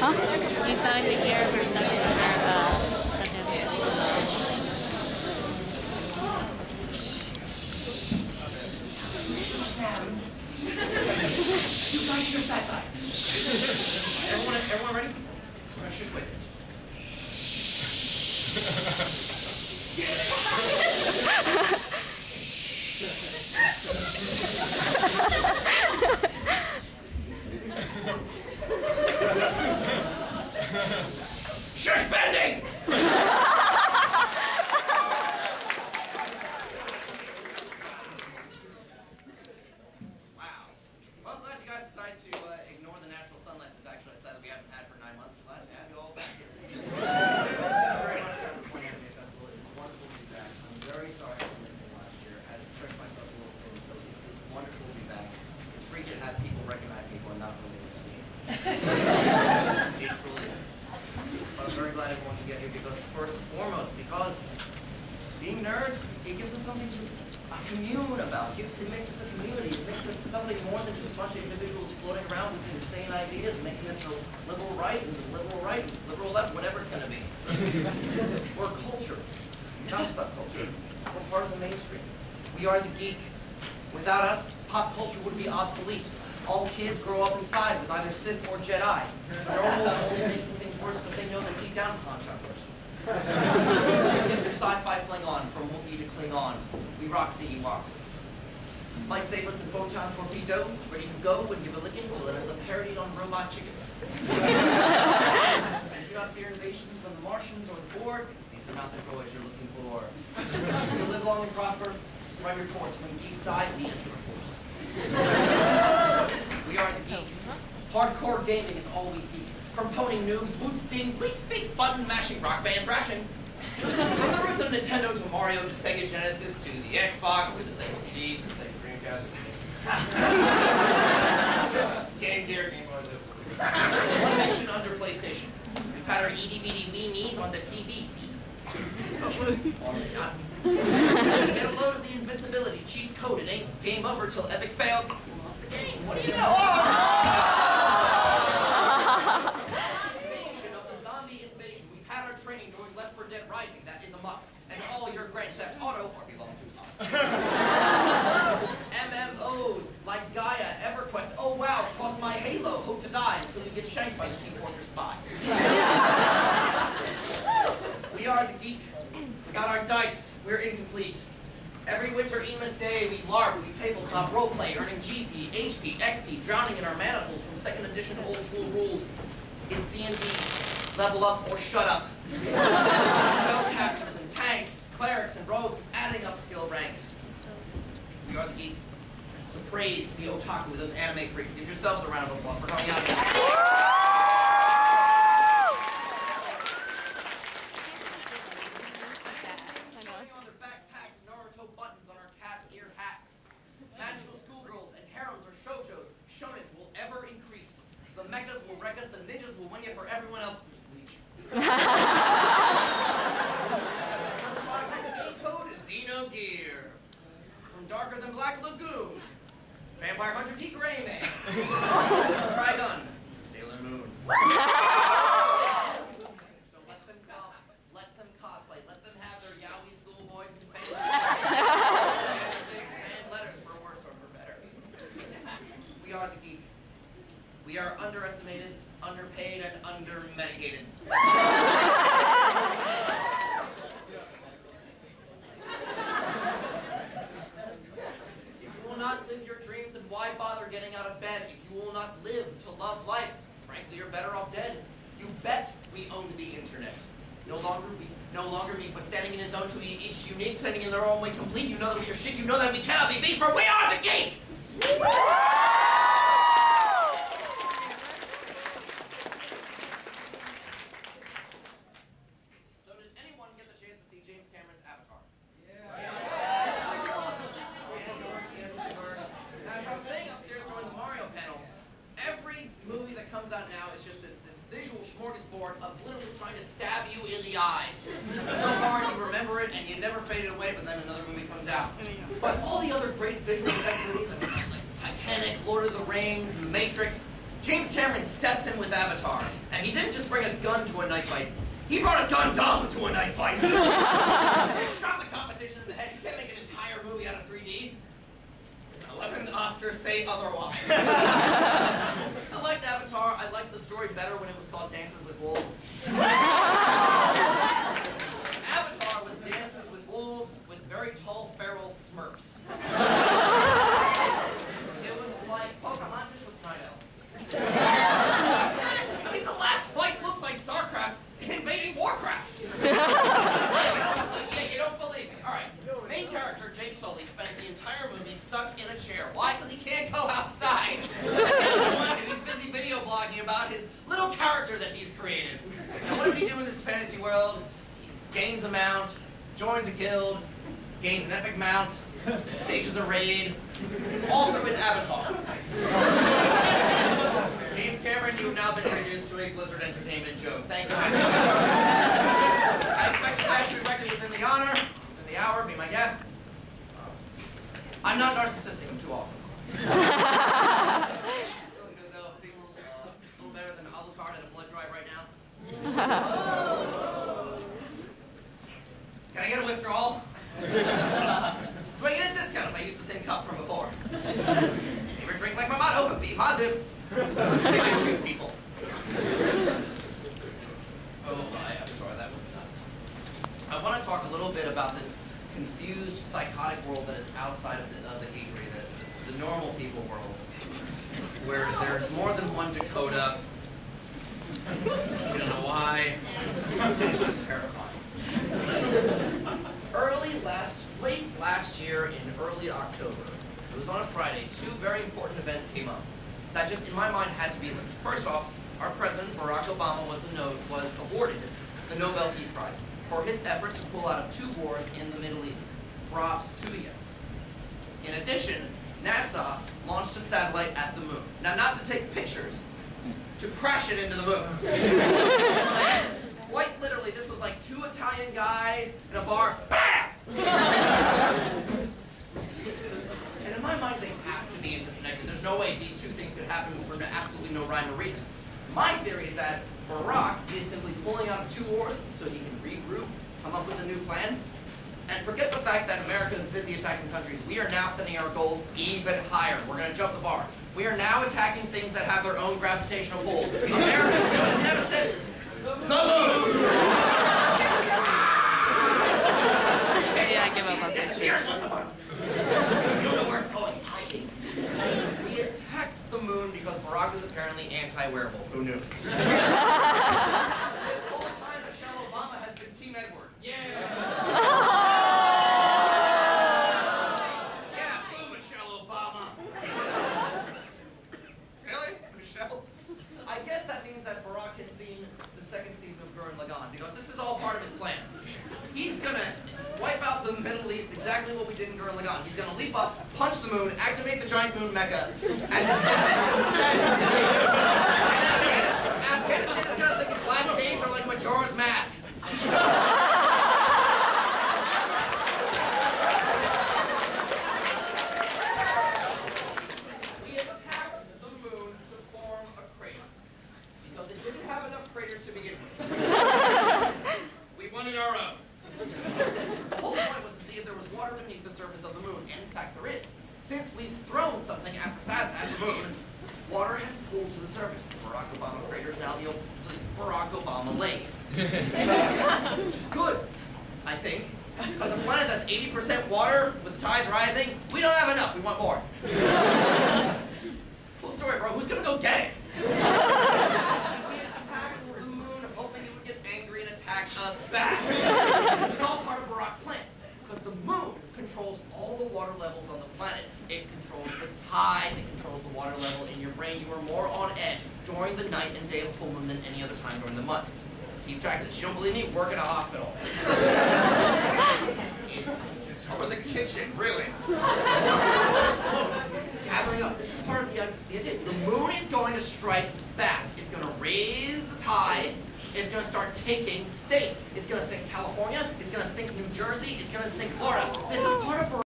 We found it here for something on our Everyone ready? Just wait. Shush bending! Wow. Well, glad you guys decided to ignore the natural sunlight that's actually outside that we haven't had for 9 months. Glad to have you all back here. Thank you very much, guys, for the Anime Festival. It is wonderful to be back. I'm very sorry for missing last year. I had to stretch myself a little thin, so it was wonderful to be back. It's freaky to have people recognize me who are not related to me. It truly is. But I'm very glad everyone can get here because, first and foremost, because being nerds, it gives us something to commune about. It makes us a community. It makes us something more than just a bunch of individuals floating around with insane ideas, making us the liberal right and liberal left, whatever it's going to be. We're a culture, not a subculture. We're part of the mainstream. We are the geek. Without us, pop culture would be obsolete. All kids grow up inside with either Sith or Jedi. Normals only making things worse because they know that deep down con first. Get your sci-fi fling on, from Wookiee to Klingon. We rock the Ewoks. Lightsabers and photon torpedoes, ready to go and give a licking till it ends up parodied on Robot Chicken. And do not fear invasions from the Martians or the Borg, because these are not the droids you're looking for. So live long and prosper, run your course. When geeks die, we enter the force. We are the geek. Hardcore gaming is all we seek. From poning noobs, boot dings, leaks, big button mashing, rock band thrashing. From the roots of Nintendo to Mario to Sega Genesis to the Xbox to the Sega CD to the Sega Dreamcast. Game Gear, Game Boy Advance. One mention under PlayStation. We've had our itty-bitty wee-me's on the TV, see? Get a load of the invincibility cheat code. It ain't game over till epic fail. You lost the game. What do you know? Training during Left 4 Dead Rising, that is a must. And all your Grand Theft Auto are belong to us. MMOs like Gaia, EverQuest, oh wow, cross my Halo, hope to die until you get shanked by the Team Fortress spy. We are the geek. Without our dice, we're incomplete. Every winter Emus day, we LARP, we tabletop roleplay, earning GP, HP, XP, drowning in our manacles from 2nd edition old school rules. It's D&D. Level up or shut up. Spellcasters and tanks, clerics and rogues, adding up skill ranks. We are the geek. So praise the otaku, those anime freaks. Give yourselves a round of applause for coming out here. Showing on their backpacks, Naruto buttons on our cat ear hats. Magical schoolgirls and harems or shoujos, shonens will ever increase. The mechas will wreck us, the ninjas will win you for everyone else. Project A-Code is Xenogear. From Darker Than Black Lagoon, Vampire Hunter D. Gray Man, Trigun, Sailor Moon. So let them come, let them cosplay, let them have their yaoi schoolboys and faces. They expand letters for worse or for better. We are the geek. We are underestimated, underpaid, and under-medicated. If you will not live your dreams, then why bother getting out of bed? If you will not live to love life, frankly, you're better off dead. You bet we own the internet. No longer me, but standing in his own to each unique, standing in their own way complete. You know that we are shit. You know that we cannot be beat, for we are the geek! Smorgasbord of literally trying to stab you in the eyes. So hard you remember it and you never fade it away, but then another movie comes out. But all the other great visual effects movies like Titanic, Lord of the Rings, and The Matrix, James Cameron steps in with Avatar, and he didn't just bring a gun to a knife fight. He brought a Gundam to a knife fight. He shot the competition in the head. You can't make an entire movie out of 3D. 11 Oscars say otherwise. I liked Avatar. I liked the story better when it was called Dances with Wolves. Avatar was Dances with Wolves with very tall, feral Smurfs. It was like Pocahontas with night elves. I mean, the last fight looks like StarCraft invading Warcraft. You don't believe me. All right. Main character, Jake Sully, spends the entire movie stuck in a chair. Why? Because he can't go outside. He's busy video blogging about his little character that he's created. And what does he do in this fantasy world? He gains a mount, joins a guild, gains an epic mount, stages a raid, all through his avatar. James Cameron, you have now been introduced to a Blizzard Entertainment joke. Thank you. I expect you guys to be directed within the hour, be my guest. I'm not narcissistic, I'm too awesome. Feeling as though I'm feeling a little better than Alucard at a blood drive right now. Can I get a withdrawal? Do I get a discount if I use the same cup from before? Favorite drink like my motto, but be positive. I shoot people. Oh my, Avatar, that was nuts. I want to talk a little bit about this confused, psychotic world that is outside of the geekery, the normal people world, where there's more than one Dakota. We don't know why. It's just terrifying. Late last year in early October, it was on a Friday, two very important events came up that just, in my mind, had to be linked. First off, our president, Barack Obama, was awarded the Nobel Peace Prize for his efforts to pull out of two wars in the Middle East. Props to you. In addition, NASA launched a satellite at the moon. Now, not to take pictures, to crash it into the moon. Quite literally, this was like two Italian guys in a bar. BAM! And in my mind, they have to be interconnected. There's no way these two things could happen for absolutely no rhyme or reason. My theory is that Barack is simply pulling out of two wars so he can regroup, come up with a new plan, and forget the fact that America is busy attacking countries. We are now setting our goals even higher. We're going to jump the bar. We are now attacking things that have their own gravitational pull. America's newest nemesis, the moon! Yeah, I give up on that. You don't know where it's going. It's hiding. We attacked the moon because Barack is apparently anti-werewolf. Who knew? This whole time, Michelle Obama has been Team Edward. Yeah! Yeah, boo, Michelle Obama. Really? Michelle? I guess that means that Barack has seen the second season of Gurren Lagann, because this is all part of his plan. He's gonna wipe out the Middle East, exactly what we did in Gurren Lagann. He's gonna leap up, punch the moon, activate the giant moon mecha, and just descend. Afghanistan is gonna think his last days are like Majora's Mask. We attacked the moon to form a crater, because it didn't have enough craters to begin with. We wanted our own. The whole point was to see if there was water beneath the surface of the moon, and in fact there is. Since we've thrown something at the moon, water has pulled to the surface. The Barack Obama crater is now the Barack Obama lake. Which is good, I think. As a planet that's 80% water, with the tides rising, we don't have enough, we want more. Cool story, bro. Who's gonna go get it? We attacked the moon, hoping it would get angry and attack us back. This is all part of Barack's plan, because the moon controls all the water levels on the planet. It controls the tide, it controls the water level in your brain. You are more on edge during the night and day of full moon than any other time during the month. Keep track of this. You don't believe me? Work in a hospital. Or the kitchen, really. Gathering up. This is part of the idea. The moon is going to strike back. It's going to raise the tides. It's going to start taking states. It's going to sink California. It's going to sink New Jersey. It's going to sink Florida. This is part of